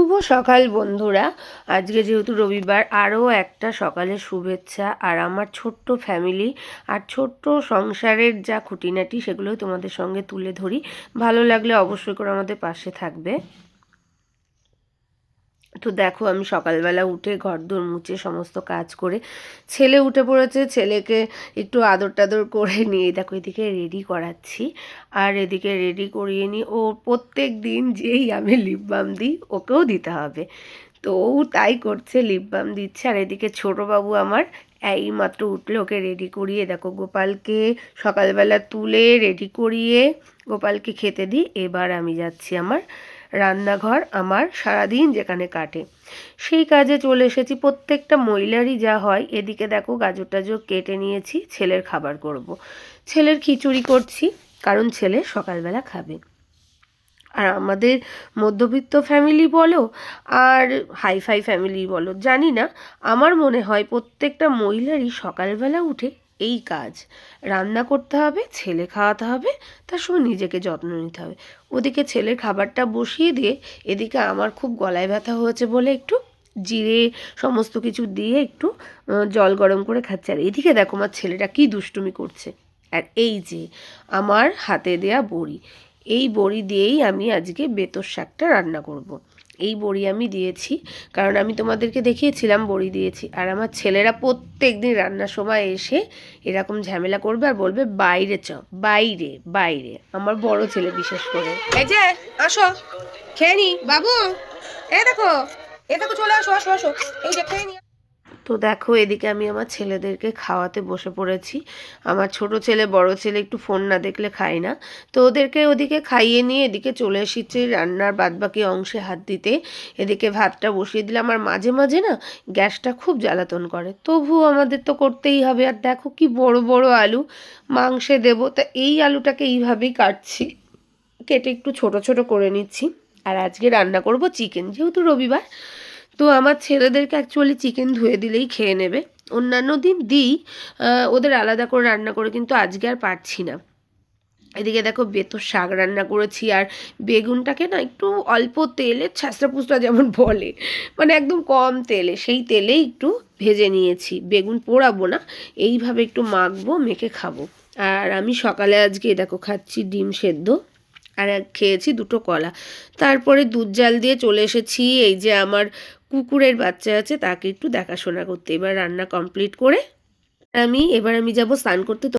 শুভ সকাল বন্ধুরা। আজকে যেহেতু রবিবার, আরও একটা সকালের শুভেচ্ছা। আর আমার ছোট্ট ফ্যামিলি আর ছোট্ট সংসারের যা খুঁটিনাটি সেগুলোই তোমাদের সঙ্গে তুলে ধরি। ভালো লাগলে অবশ্যই করে আমাদের পাশে থাকবে। তো দেখো, আমি সকালবেলা উঠে ঘরদোর মুছে সমস্ত কাজ করে, ছেলে উঠে পড়েছে, ছেলেকে একটু আদর টাদর করে নিয়ে দেখো এদিকে রেডি করাচ্ছি। আর এদিকে রেডি করিয়ে নিই, ও প্রত্যেক দিন যেই আমি লিপ বাম দিই ওকেও দিতে হবে। তো ও তাই করছে, লিপ বাম দিচ্ছে। আর এদিকে ছোটোবাবু আমার এই মাত্র উঠলে, ওকে রেডি করিয়ে দেখো গোপালকে সকালবেলা তুলে রেডি করিয়ে গোপালকে খেতে দিই। এবার আমি যাচ্ছি আমার রান্নাঘর, আমার সারাদিন যেখানে কাটে সেই কাজে চলে এসেছি। প্রত্যেকটা মহিলারই যা হয়। এদিকে দেখো গাজর টাজর কেটে নিয়েছি, ছেলের খাবার করব। ছেলের খিচুড়ি করছি, কারণ ছেলে সকালবেলা খাবে। আর আমাদের মধ্যবিত্ত ফ্যামিলি বলো আর হাইফাই ফ্যামিলি বলো, জানি না, আমার মনে হয় প্রত্যেকটা মহিলারই সকালবেলা উঠে এই কাজ রান্না করতে হবে, ছেলে খাওয়াতে হবে, তার সঙ্গে নিজেকে যত্ন নিতে হবে। ওদিকে ছেলের খাবারটা বসিয়ে দিয়ে এদিকে আমার খুব গলায় ব্যথা হয়েছে বলে একটু জিরে সমস্ত কিছু দিয়ে একটু জল গরম করে খাচ্ছে। আর এদিকে দেখো আমার ছেলেটা কি দুষ্টুমি করছে। আর এই যে আমার হাতে দেয়া বড়ি, এই বড়ি দিয়েই আমি আজকে বেতর শাকটা রান্না করব। এই বড়ি আমি দিয়েছি কারণ আমি তোমাদেরকে দেখিয়েছিলাম বড়ি দিয়েছি। আর আমার ছেলেরা প্রত্যেক দিন রান্নার সময় এসে এরকম ঝামেলা করবে আর বলবে বাইরে চ, বাইরে বাইরে, আমার বড় ছেলে বিশেষ করে। এই যে আসো খেয়ে নি বাবু, এ দেখো, এ দেখো চলে আসো, আসো আসো, এই যে খেয়ে নি। তো দেখো এদিকে আমি আমার ছেলেদেরকে খাওয়াতে বসে পড়েছি। আমার ছোট ছেলে বড় ছেলে একটু ফোন না দেখলে খায় না। তো ওদেরকে ওদিকে খাইয়ে নিয়ে এদিকে চলে এসেছি রান্নার বাদবাকি অংশে হাত দিতে। এদিকে ভাতটা বসিয়ে দিলাম। আর মাঝে মাঝে না গ্যাসটা খুব জ্বালাতন করে, তবু আমাদের তো করতেই হবে। আর দেখো কি বড় বড় আলু মাংসে দেবো, তা এই আলুটাকে এইভাবেই কাটছি, কেটে একটু ছোট ছোট করে নিচ্ছি। আর আজকে রান্না করব চিকেন, যেহেতু রবিবার। তো আমার ছেলেদেরকে অ্যাকচুয়ালি চিকেন ধুয়ে দিলেই খেয়ে নেবে। অন্যান্য দিন দিই ওদের আলাদা করে রান্না করে, কিন্তু আজকে আর পারছি না। এদিকে দেখো বেতর শাক রান্না করেছি। আর বেগুনটাকে না একটু অল্প তেলে ছ্যাঁচড়া পুচড়া যেমন বলে, মানে একদম কম তেলে, সেই তেলেই একটু ভেজে নিয়েছি। বেগুন পোড়াবো না, এইভাবে একটু মাখবো, মেখে খাবো। আর আমি সকালে আজকে দেখো খাচ্ছি ডিম সেদ্ধ, আর খেয়েছি দুটো কলা। তারপরে দুধ জাল দিয়ে চলে এসেছি। এই যে আমার কুকুরের বাচ্চা আছে, তাকে একটু দেখাশোনা করতে। এবার রান্না কমপ্লিট করে এবার আমি যাব স্নান করতে।